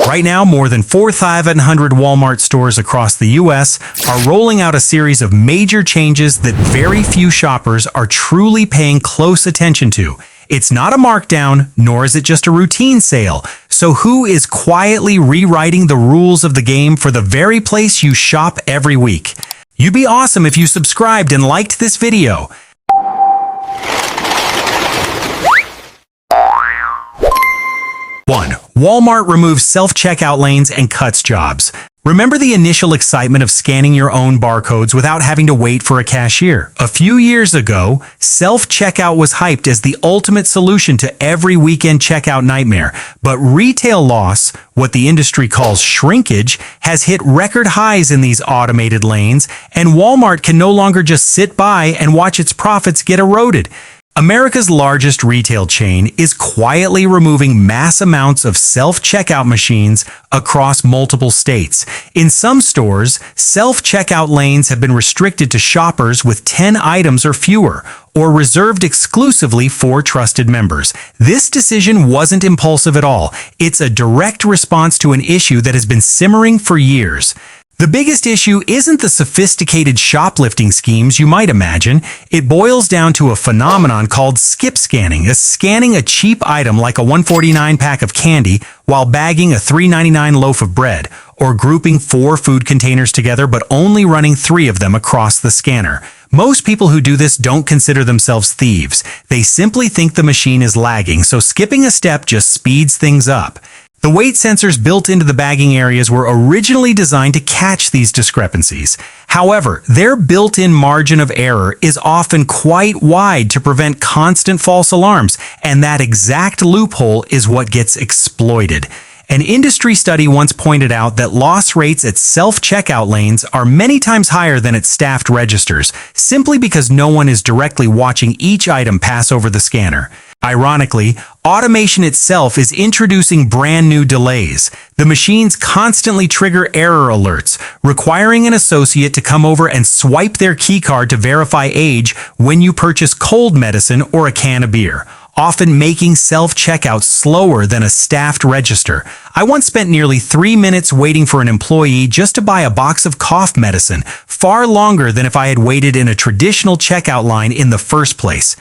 Right now, more than 4,500 Walmart stores across the U.S. are rolling out a series of major changes that very few shoppers are truly paying close attention to. It's not a markdown, nor is it just a routine sale. So who is quietly rewriting the rules of the game for the very place you shop every week? You'd be awesome if you subscribed and liked this video. 1. Walmart removes self-checkout lanes and cuts jobs. Remember the initial excitement of scanning your own barcodes without having to wait for a cashier? A few years ago, self-checkout was hyped as the ultimate solution to every weekend checkout nightmare. But retail loss, what the industry calls shrinkage, has hit record highs in these automated lanes, and Walmart can no longer just sit by and watch its profits get eroded. America's largest retail chain is quietly removing mass amounts of self-checkout machines across multiple states. In some stores, self-checkout lanes have been restricted to shoppers with 10 items or fewer, or reserved exclusively for trusted members. This decision wasn't impulsive at all. It's a direct response to an issue that has been simmering for years. The biggest issue isn't the sophisticated shoplifting schemes you might imagine. It boils down to a phenomenon called skip scanning, scanning a cheap item like a $1.49 pack of candy while bagging a $3.99 loaf of bread, or grouping 4 food containers together but only running 3 of them across the scanner. Most people who do this don't consider themselves thieves. They simply think the machine is lagging, so skipping a step just speeds things up. The weight sensors built into the bagging areas were originally designed to catch these discrepancies. However, their built-in margin of error is often quite wide to prevent constant false alarms, and that exact loophole is what gets exploited. An industry study once pointed out that loss rates at self-checkout lanes are many times higher than at staffed registers, simply because no one is directly watching each item pass over the scanner. Ironically, automation itself is introducing brand new delays. The machines constantly trigger error alerts, requiring an associate to come over and swipe their keycard to verify age when you purchase cold medicine or a can of beer, often making self-checkout slower than a staffed register. I once spent nearly 3 minutes waiting for an employee just to buy a box of cough medicine, far longer than if I had waited in a traditional checkout line in the first place.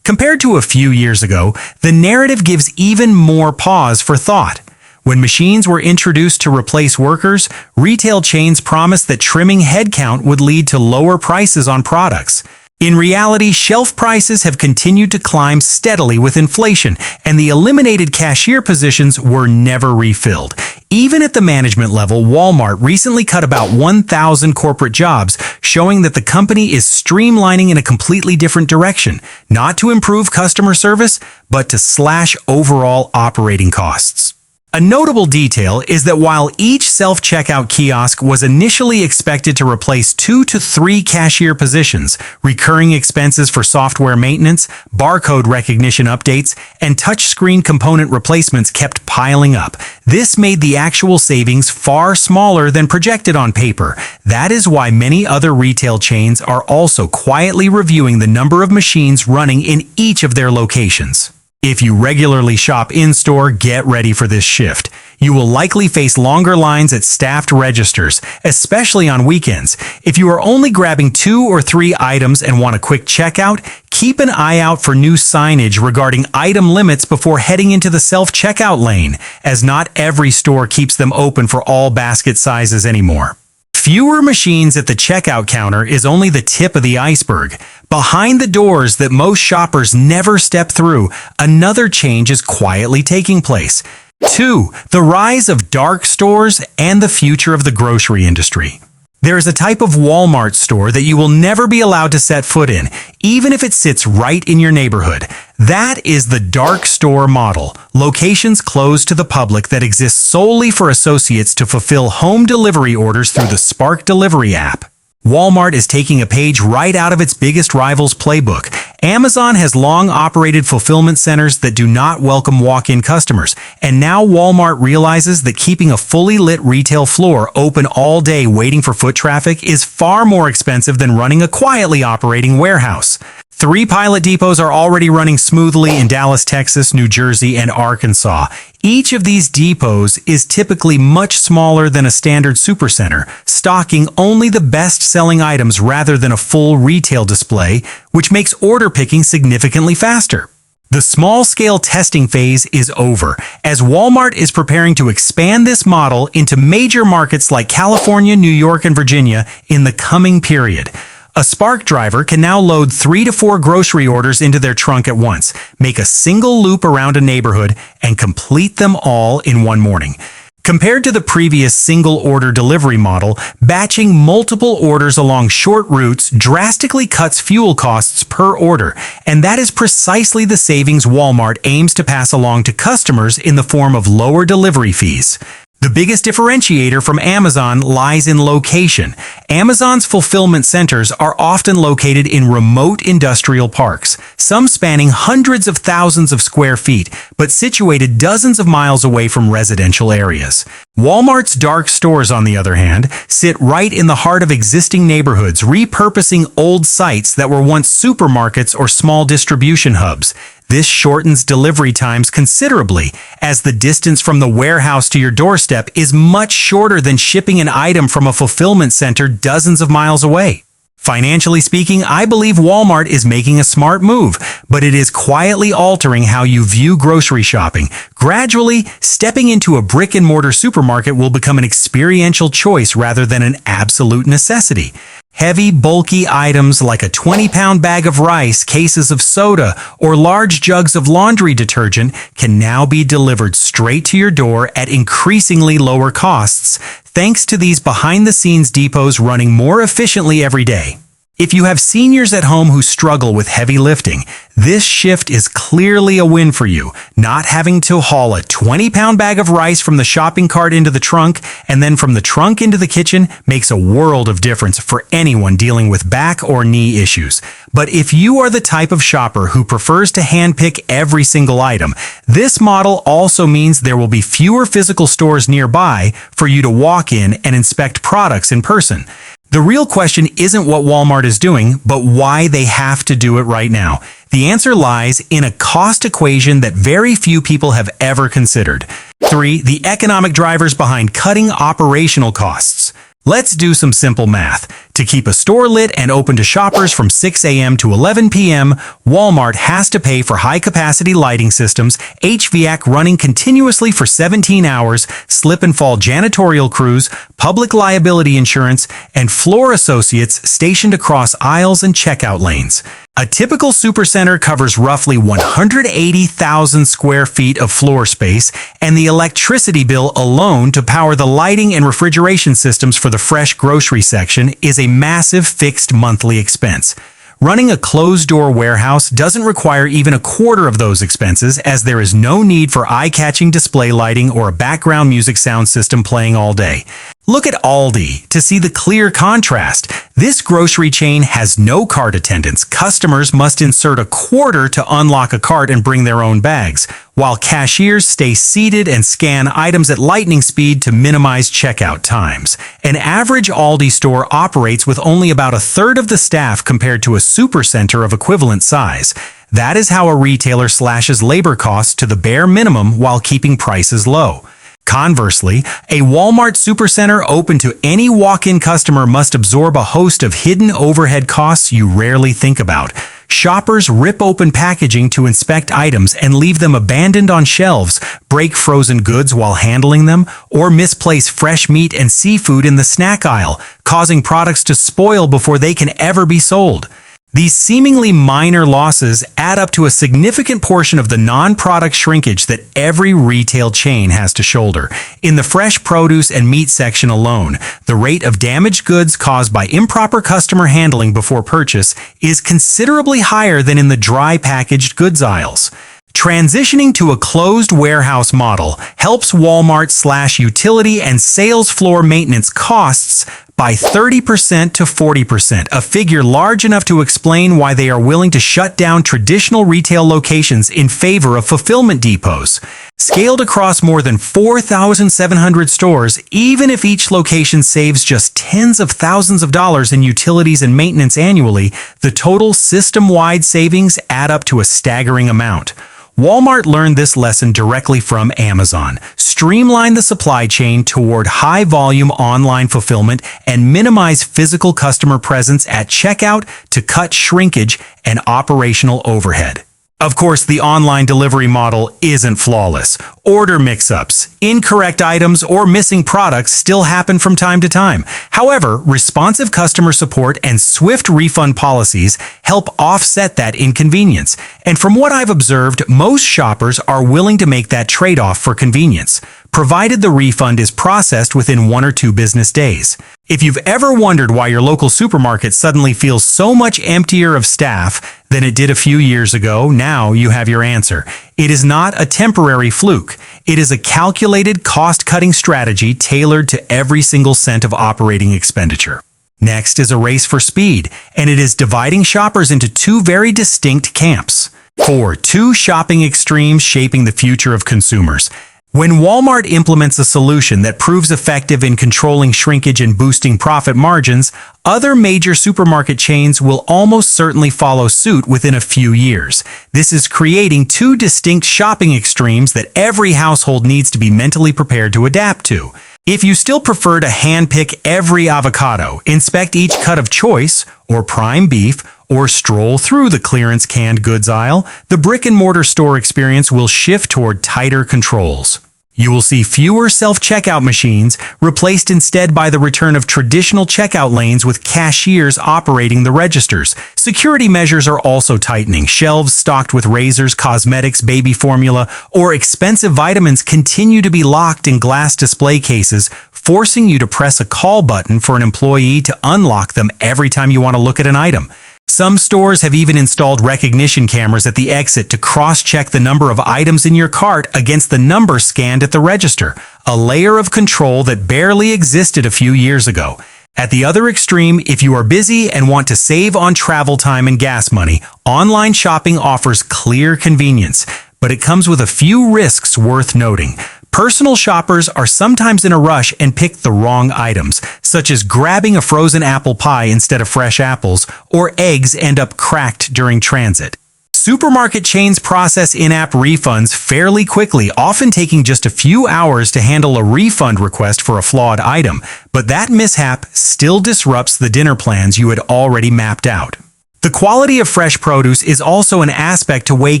Compared to a few years ago, the narrative gives even more pause for thought. When machines were introduced to replace workers, retail chains promised that trimming headcount would lead to lower prices on products. In reality, shelf prices have continued to climb steadily with inflation, and the eliminated cashier positions were never refilled. Even at the management level, Walmart recently cut about 1,000 corporate jobs, showing that the company is streamlining in a completely different direction, not to improve customer service, but to slash overall operating costs. A notable detail is that while each self-checkout kiosk was initially expected to replace 2 to 3 cashier positions, recurring expenses for software maintenance, barcode recognition updates, and touchscreen component replacements kept piling up. This made the actual savings far smaller than projected on paper. That is why many other retail chains are also quietly reviewing the number of machines running in each of their locations. If you regularly shop in-store, get ready for this shift. You will likely face longer lines at staffed registers, especially on weekends. If you are only grabbing 2 or 3 items and want a quick checkout, keep an eye out for new signage regarding item limits before heading into the self-checkout lane, as not every store keeps them open for all basket sizes anymore. Fewer machines at the checkout counter is only the tip of the iceberg. Behind the doors that most shoppers never step through, another change is quietly taking place. 2. The rise of dark stores and the future of the grocery industry. There is a type of Walmart store that you will never be allowed to set foot in, even if it sits right in your neighborhood. That is the dark store model, locations closed to the public that exist solely for associates to fulfill home delivery orders through the Spark Delivery app. Walmart is taking a page right out of its biggest rival's playbook. Amazon has long operated fulfillment centers that do not welcome walk-in customers, and now Walmart realizes that keeping a fully lit retail floor open all day waiting for foot traffic is far more expensive than running a quietly operating warehouse. 3 pilot depots are already running smoothly in Dallas, Texas, New Jersey, and Arkansas. Each of these depots is typically much smaller than a standard supercenter, stocking only the best-selling items rather than a full retail display, which makes order picking significantly faster. The small-scale testing phase is over, as Walmart is preparing to expand this model into major markets like California, New York, and Virginia in the coming period. A Spark driver can now load 3 to 4 grocery orders into their trunk at once, make a single loop around a neighborhood, and complete them all in one morning. Compared to the previous single-order delivery model, batching multiple orders along short routes drastically cuts fuel costs per order, and that is precisely the savings Walmart aims to pass along to customers in the form of lower delivery fees. The biggest differentiator from Amazon lies in location. Amazon's fulfillment centers are often located in remote industrial parks, some spanning hundreds of thousands of square feet, but situated dozens of miles away from residential areas. Walmart's dark stores, on the other hand, sit right in the heart of existing neighborhoods, repurposing old sites that were once supermarkets or small distribution hubs. This shortens delivery times considerably, as the distance from the warehouse to your doorstep is much shorter than shipping an item from a fulfillment center dozens of miles away. Financially speaking, I believe Walmart is making a smart move, but it is quietly altering how you view grocery shopping. Gradually, stepping into a brick-and-mortar supermarket will become an experiential choice rather than an absolute necessity. Heavy, bulky items like a 20-pound bag of rice, cases of soda, or large jugs of laundry detergent can now be delivered straight to your door at increasingly lower costs, thanks to these behind-the-scenes depots running more efficiently every day. If you have seniors at home who struggle with heavy lifting, this shift is clearly a win for you. Not having to haul a 20-pound bag of rice from the shopping cart into the trunk and then from the trunk into the kitchen makes a world of difference for anyone dealing with back or knee issues. But if you are the type of shopper who prefers to handpick every single item, this model also means there will be fewer physical stores nearby for you to walk in and inspect products in person. The real question isn't what Walmart is doing, but why they have to do it right now. The answer lies in a cost equation that very few people have ever considered. 3. The economic drivers behind cutting operational costs. Let's do some simple math. To keep a store lit and open to shoppers from 6 a.m. to 11 p.m., Walmart has to pay for high-capacity lighting systems, HVAC running continuously for 17 hours, slip and fall janitorial crews, public liability insurance, and floor associates stationed across aisles and checkout lanes. A typical supercenter covers roughly 180,000 square feet of floor space, and the electricity bill alone to power the lighting and refrigeration systems for the fresh grocery section is a massive fixed monthly expense. Running a closed-door warehouse doesn't require even a quarter of those expenses, as there is no need for eye-catching display lighting or a background music sound system playing all day. Look at Aldi to see the clear contrast. This grocery chain has no cart attendants. Customers must insert a quarter to unlock a cart and bring their own bags, while cashiers stay seated and scan items at lightning speed to minimize checkout times. An average Aldi store operates with only about a third of the staff compared to a supercenter of equivalent size. That is how a retailer slashes labor costs to the bare minimum while keeping prices low. Conversely, a Walmart supercenter open to any walk-in customer must absorb a host of hidden overhead costs you rarely think about. Shoppers rip open packaging to inspect items and leave them abandoned on shelves, break frozen goods while handling them, or misplace fresh meat and seafood in the snack aisle, causing products to spoil before they can ever be sold. These seemingly minor losses add up to a significant portion of the non-product shrinkage that every retail chain has to shoulder. In the fresh produce and meat section alone, the rate of damaged goods caused by improper customer handling before purchase is considerably higher than in the dry packaged goods aisles. Transitioning to a closed warehouse model helps Walmart slash utility and sales floor maintenance costs by 30% to 40%, a figure large enough to explain why they are willing to shut down traditional retail locations in favor of fulfillment depots. Scaled across more than 4,700 stores, even if each location saves just tens of thousands of dollars in utilities and maintenance annually, the total system-wide savings add up to a staggering amount. Walmart learned this lesson directly from Amazon. Streamline the supply chain toward high-volume online fulfillment and minimize physical customer presence at checkout to cut shrinkage and operational overhead. Of course, the online delivery model isn't flawless. Order mix-ups, incorrect items, or missing products still happen from time to time. However, responsive customer support and swift refund policies help offset that inconvenience. And from what I've observed, most shoppers are willing to make that trade-off for convenience, provided the refund is processed within 1 or 2 business days. If you've ever wondered why your local supermarket suddenly feels so much emptier of staff than it did a few years ago, now you have your answer. It is not a temporary fluke. It is a calculated cost-cutting strategy tailored to every single cent of operating expenditure. Next is a race for speed, and it is dividing shoppers into 2 very distinct camps. 4. 2 shopping extremes shaping the future of consumers. When Walmart implements a solution that proves effective in controlling shrinkage and boosting profit margins, other major supermarket chains will almost certainly follow suit within a few years. This is creating 2 distinct shopping extremes that every household needs to be mentally prepared to adapt to. If you still prefer to handpick every avocado, inspect each cut of choice or prime beef, or stroll through the clearance canned goods aisle, the brick-and-mortar store experience will shift toward tighter controls. You will see fewer self-checkout machines, replaced instead by the return of traditional checkout lanes with cashiers operating the registers. Security measures are also tightening. Shelves stocked with razors, cosmetics, baby formula, or expensive vitamins continue to be locked in glass display cases, forcing you to press a call button for an employee to unlock them every time you want to look at an item. Some stores have even installed recognition cameras at the exit to cross-check the number of items in your cart against the number scanned at the register, a layer of control that barely existed a few years ago. At the other extreme, if you are busy and want to save on travel time and gas money, online shopping offers clear convenience, but it comes with a few risks worth noting. Personal shoppers are sometimes in a rush and pick the wrong items, such as grabbing a frozen apple pie instead of fresh apples, or eggs end up cracked during transit. Supermarket chains process in-app refunds fairly quickly, often taking just a few hours to handle a refund request for a flawed item, but that mishap still disrupts the dinner plans you had already mapped out. The quality of fresh produce is also an aspect to weigh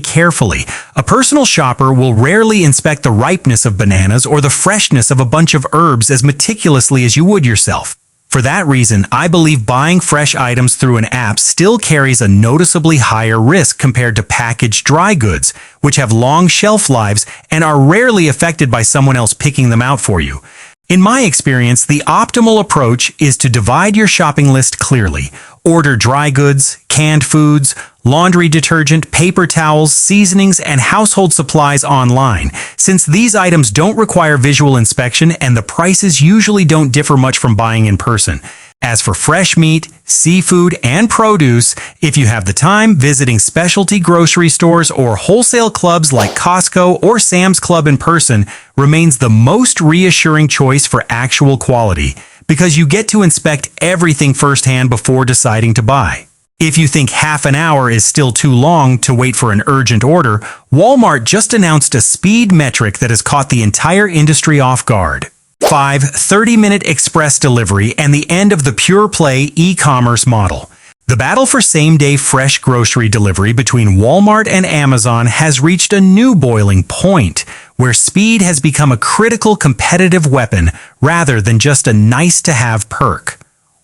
carefully. A personal shopper will rarely inspect the ripeness of bananas or the freshness of a bunch of herbs as meticulously as you would yourself. For that reason, I believe buying fresh items through an app still carries a noticeably higher risk compared to packaged dry goods, which have long shelf lives and are rarely affected by someone else picking them out for you. In my experience, the optimal approach is to divide your shopping list clearly. Order dry goods, canned foods, laundry detergent, paper towels, seasonings, and household supplies online, since these items don't require visual inspection and the prices usually don't differ much from buying in person. As for fresh meat, seafood, and produce, if you have the time, visiting specialty grocery stores or wholesale clubs like Costco or Sam's Club in person remains the most reassuring choice for actual quality, because you get to inspect everything firsthand before deciding to buy. If you think half an hour is still too long to wait for an urgent order, Walmart just announced a speed metric that has caught the entire industry off guard. 5. 30-minute express delivery and the end of the pure-play e-commerce model. The battle for same-day fresh grocery delivery between Walmart and Amazon has reached a new boiling point, where speed has become a critical competitive weapon rather than just a nice-to-have perk.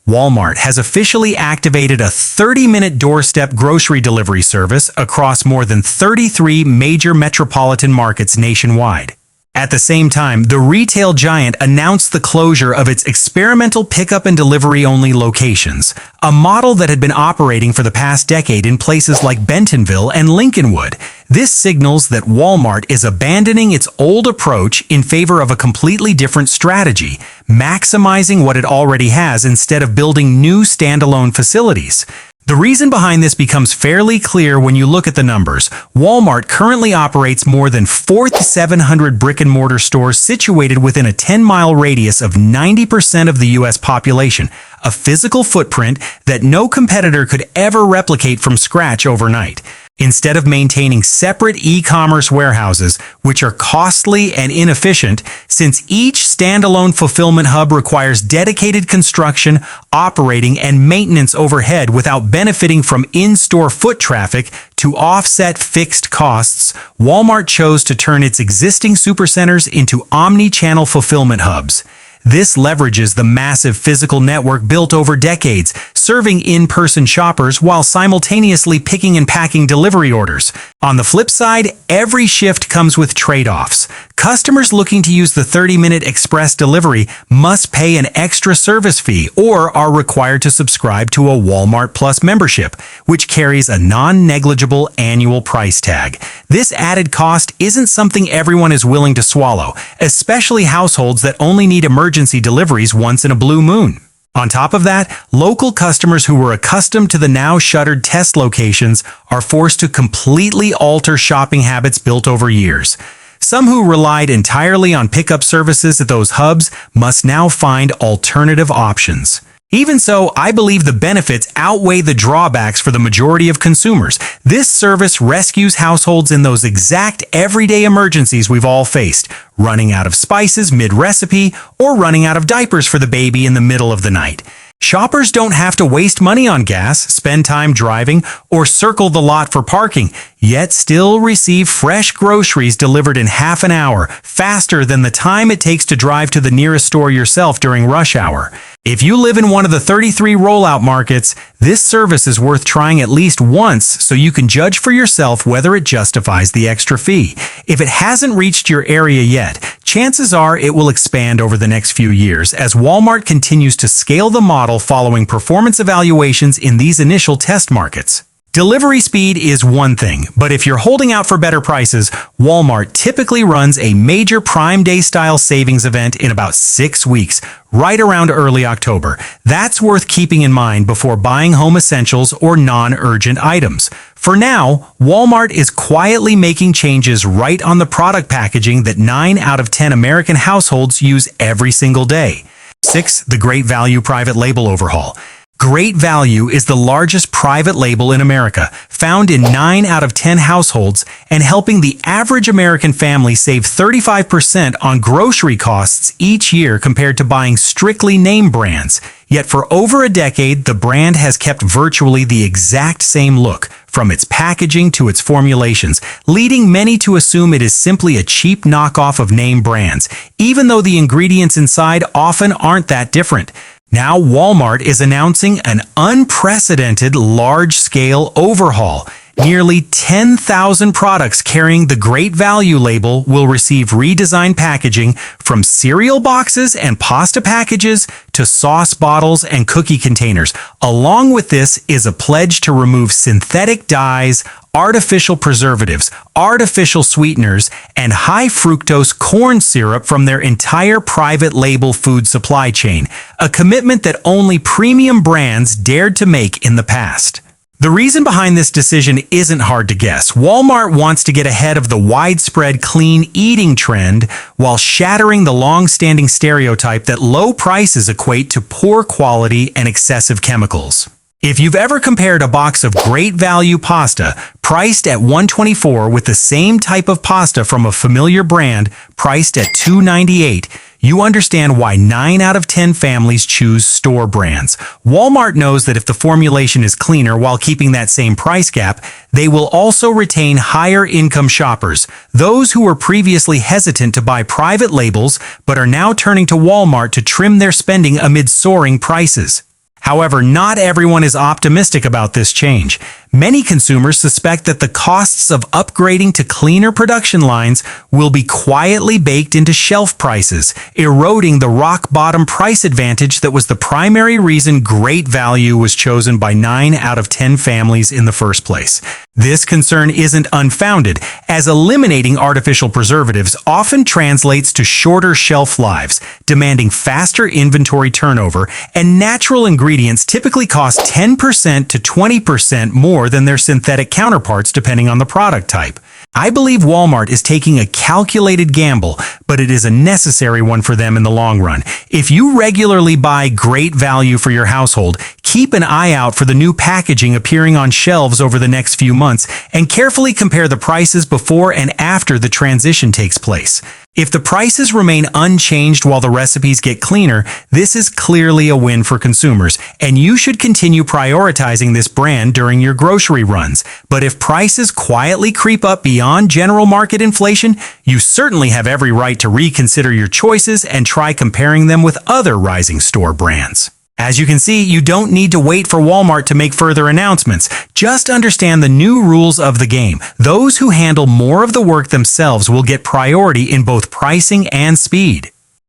Walmart has officially activated a 30-minute doorstep grocery delivery service across more than 33 major metropolitan markets nationwide. At the same time, the retail giant announced the closure of its experimental pickup and delivery only locations, a model that had been operating for the past decade in places like Bentonville and Lincolnwood. This signals that Walmart is abandoning its old approach in favor of a completely different strategy, maximizing what it already has instead of building new standalone facilities. The reason behind this becomes fairly clear when you look at the numbers. Walmart currently operates more than 4,700 brick-and-mortar stores situated within a 10-mile radius of 90% of the U.S. population, a physical footprint that no competitor could ever replicate from scratch overnight. Instead of maintaining separate e-commerce warehouses, which are costly and inefficient, since each standalone fulfillment hub requires dedicated construction, operating, and maintenance overhead without benefiting from in-store foot traffic to offset fixed costs, Walmart chose to turn its existing supercenters into omni-channel fulfillment hubs. This leverages the massive physical network built over decades, serving in-person shoppers while simultaneously picking and packing delivery orders. On the flip side, every shift comes with trade-offs. Customers looking to use the 30-minute express delivery must pay an extra service fee or are required to subscribe to a Walmart Plus membership, which carries a non-negligible annual price tag. This added cost isn't something everyone is willing to swallow, especially households that only need emergency deliveries once in a blue moon. On top of that, local customers who were accustomed to the now shuttered test locations are forced to completely alter shopping habits built over years. Some who relied entirely on pickup services at those hubs must now find alternative options. Even so, I believe the benefits outweigh the drawbacks for the majority of consumers. This service rescues households in those exact everyday emergencies we've all faced, running out of spices mid-recipe or running out of diapers for the baby in the middle of the night. Shoppers don't have to waste money on gas, spend time driving, or circle the lot for parking, yet still receive fresh groceries delivered in half an hour, faster than the time it takes to drive to the nearest store yourself during rush hour. If you live in one of the 33 rollout markets, this service is worth trying at least once so you can judge for yourself whether it justifies the extra fee. If it hasn't reached your area yet, chances are it will expand over the next few years as Walmart continues to scale the model following performance evaluations in these initial test markets. Delivery speed is one thing, but if you're holding out for better prices, Walmart typically runs a major Prime Day style savings event in about 6 weeks, right around early October. That's worth keeping in mind before buying home essentials or non-urgent items. For now, Walmart is quietly making changes right on the product packaging that 9 out of 10 American households use every single day. 6. The Great Value Private Label Overhaul. Great Value is the largest private label in America, found in 9 out of 10 households and helping the average American family save 35% on grocery costs each year compared to buying strictly name brands. Yet for over a decade, the brand has kept virtually the exact same look, from its packaging to its formulations, leading many to assume it is simply a cheap knockoff of name brands, even though the ingredients inside often aren't that different. Now Walmart is announcing an unprecedented large-scale overhaul. Nearly 10,000 products carrying the Great Value label will receive redesigned packaging, from cereal boxes and pasta packages to sauce bottles and cookie containers. Along with this is a pledge to remove synthetic dyes, artificial preservatives, artificial sweeteners, and high-fructose corn syrup from their entire private label food supply chain, a commitment that only premium brands dared to make in the past. The reason behind this decision isn't hard to guess. Walmart wants to get ahead of the widespread clean eating trend while shattering the long-standing stereotype that low prices equate to poor quality and excessive chemicals. If you've ever compared a box of Great Value pasta priced at $1.24 with the same type of pasta from a familiar brand priced at $2.98, you understand why 9 out of 10 families choose store brands. Walmart knows that if the formulation is cleaner while keeping that same price gap, they will also retain higher income shoppers, those who were previously hesitant to buy private labels but are now turning to Walmart to trim their spending amid soaring prices. However, not everyone is optimistic about this change. Many consumers suspect that the costs of upgrading to cleaner production lines will be quietly baked into shelf prices, eroding the rock-bottom price advantage that was the primary reason Great Value was chosen by 9 out of 10 families in the first place. This concern isn't unfounded, as eliminating artificial preservatives often translates to shorter shelf lives, demanding faster inventory turnover, and natural ingredients typically cost 10% to 20% more than their synthetic counterparts depending on the product type. I believe Walmart is taking a calculated gamble, but it is a necessary one for them in the long run. If you regularly buy Great Value for your household, keep an eye out for the new packaging appearing on shelves over the next few months and carefully compare the prices before and after the transition takes place. If the prices remain unchanged while the recipes get cleaner, this is clearly a win for consumers, and you should continue prioritizing this brand during your grocery runs. But if prices quietly creep up beyond general market inflation, you certainly have every right to reconsider your choices and try comparing them with other rising store brands. As you can see, you don't need to wait for Walmart to make further announcements. Just understand the new rules of the game. Those who handle more of the work themselves will get priority in both pricing and speed.